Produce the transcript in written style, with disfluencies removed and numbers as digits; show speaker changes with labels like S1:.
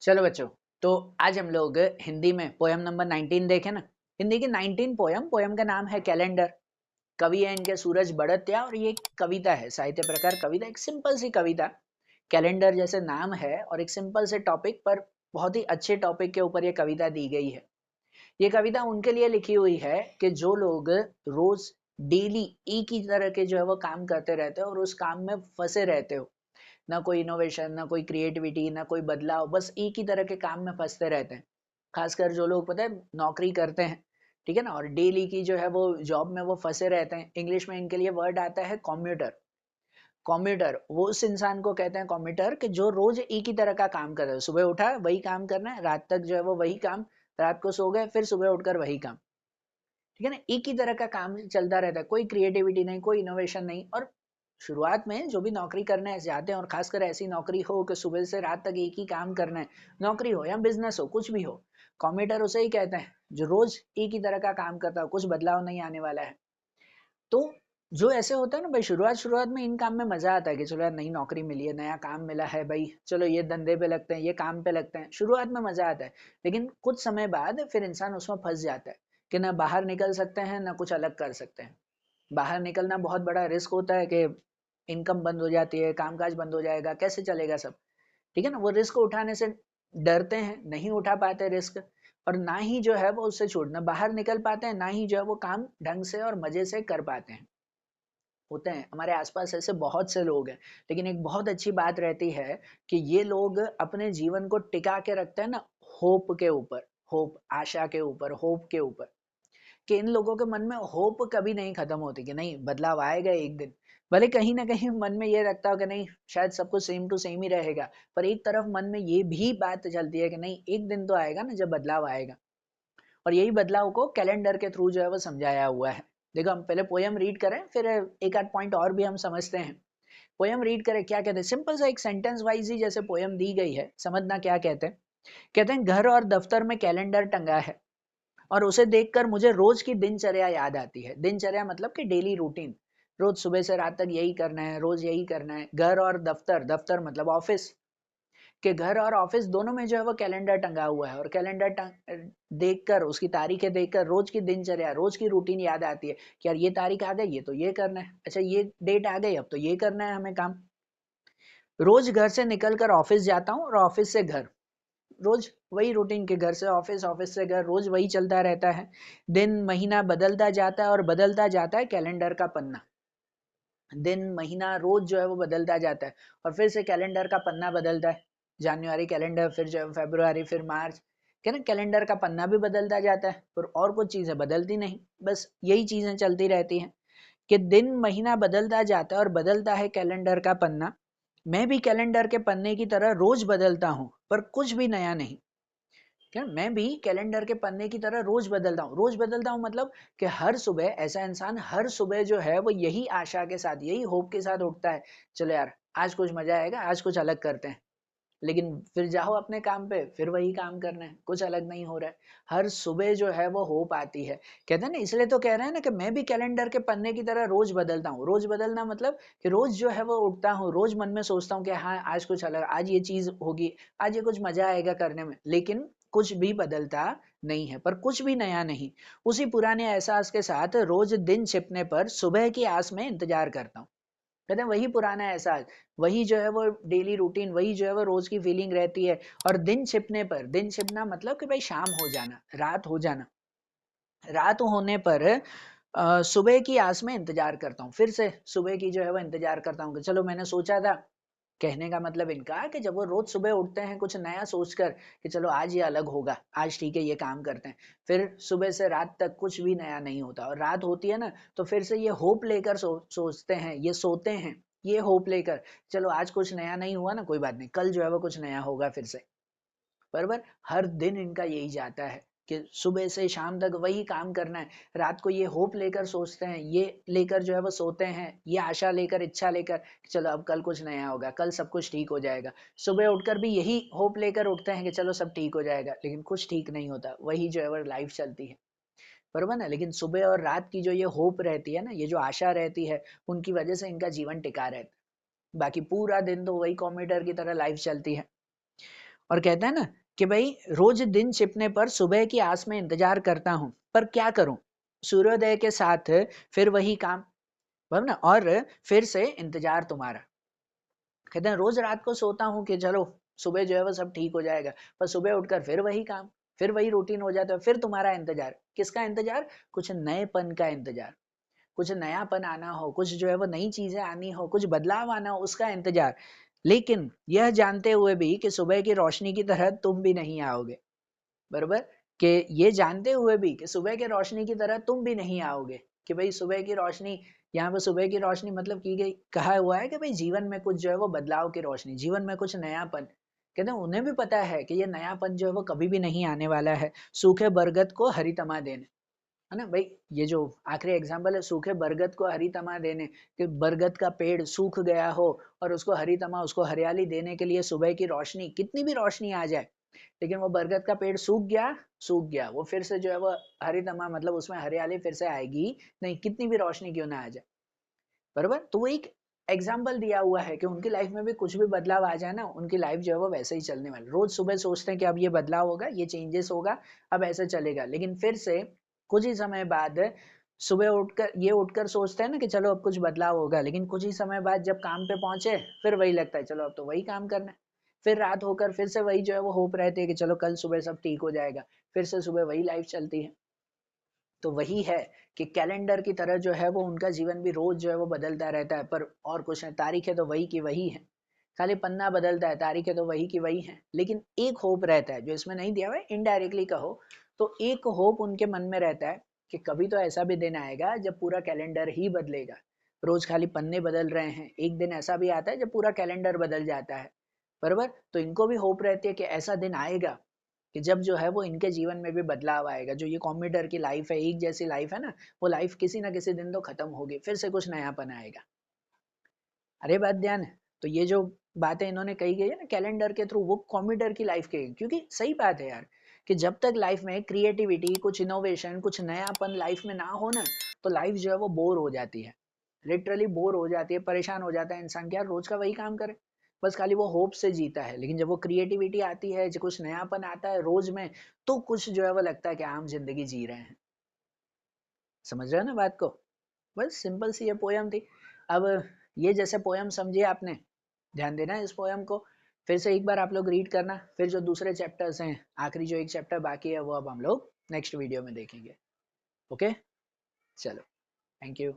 S1: चलो बच्चों, तो आज हम लोग हिंदी में पोयम नंबर 19 देखें ना। हिंदी की 19 पोयम का नाम है कैलेंडर। कवि है इनके सूरज बड़त्या और ये एक कविता है, साहित्य प्रकार कविता, एक सिंपल सी कविता। कैलेंडर जैसे नाम है और एक सिंपल से टॉपिक पर, बहुत ही अच्छे टॉपिक के ऊपर ये कविता दी गई है। ये कविता उनके लिए लिखी हुई है कि जो लोग रोज डेली एक ही तरह के जो है वो काम करते रहते हो और उस काम में फंसे रहते हो। ना कोई इनोवेशन, ना कोई क्रिएटिविटी, ना कोई बदलाव, बस एक ही तरह के काम में फंसते रहते हैं। खासकर जो लोग पता है नौकरी करते हैं, ठीक है ना, और डेली की जो है वो जॉब में वो फंसे रहते हैं। इंग्लिश में इनके लिए वर्ड आता है कॉम्यूटर। कॉम्यूटर वो उस इंसान को कहते हैं कॉम्यूटर कि जो रोज एक ही तरह का काम कर रहा है। सुबह उठा वही काम करना है, रात तक जो है वो वही काम, रात को सो गए फिर सुबह उठकर वही काम। ठीक है ना, एक ही तरह का काम चलता रहता है, कोई क्रिएटिविटी नहीं, कोई इनोवेशन नहीं। और शुरुआत में जो भी नौकरी करने जाते हैं और खासकर ऐसी नौकरी हो कि सुबह से रात तक एक ही काम करना है, नौकरी हो या बिजनेस हो, कुछ भी हो, कॉम्यूटर उसे ही कहते हैं जो रोज एक ही तरह का काम करता हो, कुछ बदलाव नहीं आने वाला है। तो जो ऐसे होता है ना भाई, शुरुआत शुरुआत में इन काम में मजा आता है कि चलो यार नई नौकरी मिली है, नया काम मिला है भाई, चलो ये धंधे पे लगते हैं, ये काम पे लगते हैं, शुरुआत में मजा आता है। लेकिन कुछ समय बाद फिर इंसान उसमें फंस जाता है कि ना बाहर निकल सकते हैं ना कुछ अलग कर सकते हैं। बाहर निकलना बहुत बड़ा रिस्क होता है कि इनकम बंद हो जाती है, कामकाज बंद हो जाएगा, कैसे चलेगा सब। ठीक है ना, वो रिस्क उठाने से डरते हैं, नहीं उठा पाते रिस्क। और ना ही जो है वो उससे छूटना बाहर निकल पाते हैं, ना ही जो है वो काम ढंग से और मजे से कर पाते हैं। होते हैं हमारे आसपास ऐसे बहुत से लोग हैं। लेकिन एक बहुत अच्छी बात रहती है कि ये लोग अपने जीवन को टिका के रखते हैं ना, होप के ऊपर, होप आशा के ऊपर, होप के ऊपर। कि इन लोगों के मन में होप कभी नहीं खत्म होती कि नहीं बदलाव आएगा एक दिन। भले कहीं ना कहीं मन में ये रखता हो कि नहीं शायद सब कुछ सेम टू सेम ही रहेगा, पर एक तरफ मन में ये भी बात चलती है कि नहीं एक दिन तो आएगा ना जब बदलाव आएगा। और यही बदलाव को कैलेंडर के थ्रू जो है वो समझाया हुआ है। देखो हम पहले पोयम रीड करें, फिर एक आध पॉइंट और भी हम समझते हैं। पोयम रीड करें, क्या कहते हैं, सिंपल सा एक सेंटेंस वाइज ही जैसे पोयम दी गई है, समझना क्या कहते हैं। कहते हैं घर और दफ्तर में कैलेंडर टंगा है और उसे देखकर मुझे रोज की दिनचर्या याद आती है। दिनचर्या मतलब कि डेली रूटीन, रोज सुबह से रात तक यही करना है, रोज यही करना है। घर और दफ्तर, दफ्तर मतलब ऑफिस, के घर और ऑफिस दोनों में जो है वो कैलेंडर टंगा हुआ है। और कैलेंडर देखकर, उसकी तारीखें देखकर रोज की दिनचर्या, रोज की रूटीन याद आती है कि यार ये तारीख आ गई, ये तो ये करना है, अच्छा ये डेट आ गई, अब तो ये करना है हमें काम। रोज घर से निकलकर ऑफिस जाता हूँ और ऑफिस से घर, रोज वही रूटीन के घर से ऑफिस, ऑफिस से घर, रोज वही चलता रहता है। दिन महीना बदलता जाता है और बदलता जाता है कैलेंडर का पन्ना। दिन महीना रोज जो है वो बदलता जाता है और फिर से कैलेंडर का पन्ना बदलता है। जनवरी कैलेंडर, फिर जो फरवरी, फिर मार्च, क्या ना, कैलेंडर का पन्ना भी बदलता जाता है, पर और कुछ चीजें बदलती नहीं, बस यही चीजें चलती रहती हैं कि दिन महीना बदलता जाता है और बदलता है कैलेंडर का पन्ना। मैं भी कैलेंडर के पन्ने की तरह रोज बदलता हूँ पर कुछ भी नया नहीं। क्या मैं भी कैलेंडर के पन्ने की तरह रोज बदलता हूँ, रोज बदलता हूँ मतलब कि हर सुबह ऐसा इंसान हर सुबह जो है वो यही आशा के साथ, यही होप के साथ उठता है, चलो यार आज कुछ मजा आएगा, आज कुछ अलग करते हैं। लेकिन फिर जाओ अपने काम पे, फिर वही काम करना है, कुछ अलग नहीं हो रहा है। हर सुबह जो है वो होप आती है। कहते हैं ना, इसलिए तो कह रहे हैं ना कि मैं भी कैलेंडर के पन्ने की तरह रोज बदलता हूँ। रोज बदलना मतलब कि रोज जो है वो उठता हूँ, रोज मन में सोचता हूँ कि हाँ आज कुछ अलग, आज ये चीज होगी, आज ये कुछ मजा आएगा करने में। लेकिन कुछ भी बदलता नहीं है, पर कुछ भी नया नहीं। उसी पुराने एहसास के साथ रोज दिन छिपने पर सुबह की आस में इंतजार करता हूँ। कहते हैं वही पुराना एहसास, वही जो है वो डेली रूटीन, वही जो है वो रोज की फीलिंग रहती है। और दिन छिपने पर, दिन छिपना मतलब कि भाई शाम हो जाना, रात हो जाना, रात होने पर सुबह की आस में इंतजार करता हूँ। फिर से सुबह की जो है वो इंतजार करता हूँ कि चलो मैंने सोचा था। कहने का मतलब इनका कि जब वो रोज सुबह उठते हैं कुछ नया सोचकर कि चलो आज ये अलग होगा, आज ठीक है ये काम करते हैं, फिर सुबह से रात तक कुछ भी नया नहीं होता। और रात होती है ना तो फिर से ये होप लेकर सोचते हैं, ये सोते हैं ये होप लेकर, चलो आज कुछ नया नहीं हुआ ना, कोई बात नहीं, कल जो है वो कुछ नया होगा फिर से। बराबर, हर दिन इनका यही जाता है कि सुबह से शाम तक वही काम करना है। रात को ये होप लेकर सोचते हैं, ये लेकर जो है वो सोते हैं, ये आशा लेकर, इच्छा लेकर कि चलो अब कल कुछ नया होगा, कल सब कुछ ठीक हो जाएगा। सुबह उठकर भी यही होप लेकर उठते हैं कि चलो सब ठीक हो जाएगा, लेकिन कुछ ठीक नहीं होता, वही जो है वो लाइफ चलती है। बरोबर ना, लेकिन सुबह और रात की जो ये होप रहती है ना, ये जो आशा रहती है, उनकी वजह से इनका जीवन टिका रहता है। बाकी पूरा दिन तो वही कॉम्यूटर की तरह लाइफ चलती है। और कहता है ना कि भाई रोज दिन छिपने पर सुबह की आस में इंतजार करता हूं, पर क्या करूं, सूर्योदय के साथ फिर वही काम, ना, और फिर से इंतजार तुम्हारा। कहते हैं रोज रात को सोता हूं कि चलो सुबह जो है वो सब ठीक हो जाएगा, पर सुबह उठकर फिर वही काम, फिर वही रूटीन हो जाता है, फिर तुम्हारा इंतजार। किसका इंतजार? कुछ नएपन का इंतजार, कुछ नयापन आना हो, कुछ जो है वो नई चीजें आनी हो, कुछ बदलाव आना हो, उसका इंतजार। लेकिन यह जानते हुए भी कि सुबह की रोशनी की तरह तुम भी नहीं आओगे, बरोबर, कि ये जानते हुए भी कि सुबह की रोशनी की तरह तुम भी नहीं आओगे, कि भाई सुबह की रोशनी, यहाँ पे सुबह की रोशनी मतलब की गई, कहा हुआ है कि भाई जीवन में कुछ जो है वो बदलाव की रोशनी, जीवन में कुछ नयापन। कहते हैं उन्हें भी पता है कि ये नयापन जो है वो कभी भी नहीं आने वाला है, सूखे बरगद को हरी तमा देने, है ना भाई। ये जो आखिरी एग्जाम्पल है, सूखे बरगद को हरी तमा देने, कि बरगद का पेड़ सूख गया हो और उसको हरी तमा, उसको हरियाली देने के लिए सुबह की रोशनी, कितनी भी रोशनी आ जाए, लेकिन वो बरगद का पेड़ सूख गया, वो फिर से जो है वो हरी तमा, मतलब उसमें हरियाली फिर से आएगी नहीं, कितनी भी रोशनी क्यों ना आ जाए, बरोबर। तो वो एक एग्जाम्पल दिया हुआ है कि उनकी लाइफ में भी कुछ भी बदलाव आ जाए ना, उनकी लाइफ जो है वो वैसे ही चलने वाली। रोज सुबह सोचते हैं कि अब ये बदलाव होगा, ये चेंजेस होगा, अब ऐसे चलेगा, लेकिन फिर से कुछ ही समय बाद सुबह उठकर सोचते हैं ना कि चलो अब कुछ बदलाव होगा, लेकिन कुछ ही समय बाद जब काम पे पहुंचे फिर वही लगता है चलो अब तो वही काम करना है। फिर रात होकर फिर से वही जो है वो होप रहते हैं कि चलो कल सुबह सब ठीक हो जाएगा, फिर से सुबह वही लाइफ चलती है। तो वही है कि कैलेंडर की तरह जो है वो उनका जीवन भी रोज जो है वो बदलता रहता है, पर और कुछ नहीं, तारीखें तो वही की वही है, खाली पन्ना बदलता है, तारीखें तो वही की वही है, लेकिन एक होप रहता है जो इसमें नहीं दिया हुआ है, इनडायरेक्टली कहो तो एक होप उनके मन में रहता है कि कभी तो ऐसा भी दिन आएगा जब पूरा कैलेंडर ही बदलेगा। रोज खाली पन्ने बदल रहे हैं, एक दिन ऐसा भी आता है जब पूरा कैलेंडर बदल जाता है, बरोबर। तो इनको भी होप रहती है कि ऐसा दिन आएगा कि जब जो है वो इनके जीवन में भी बदलाव आएगा, जो ये कंप्यूटर की लाइफ है, एक जैसी लाइफ है ना, वो लाइफ किसी ना किसी दिन तो खत्म होगी, फिर से कुछ नयापन आएगा। अरे बात ध्यान है। तो ये जो बातें इन्होंने कही गई है ना कैलेंडर के थ्रू, वो कंप्यूटर की लाइफ के, क्योंकि सही बात है यार, कि जब तक लाइफ में क्रिएटिविटी, कुछ इनोवेशन, कुछ नयापन लाइफ में ना हो ना, तो लाइफ जो है वो बोर हो जाती है, लिटरली बोर हो जाती है, परेशान हो जाता है इंसान, क्या रोज का वही काम करे, बस खाली वो होप से जीता है। लेकिन जब वो क्रिएटिविटी आती है, जब कुछ नयापन आता है रोज में, तो कुछ जो है वो लगता है कि आम जिंदगी जी रहे हैं। समझ रहे हो ना बात को? बस सिंपल सी ये पोयम थी। अब ये जैसे पोयम समझिए आपने, ध्यान देना है इस पोयम को, फिर से एक बार आप लोग रीड करना, फिर जो दूसरे चैप्टर्स हैं, आखिरी जो एक चैप्टर बाकी है वो अब हम लोग नेक्स्ट वीडियो में देखेंगे। ओके, चलो, थैंक यू।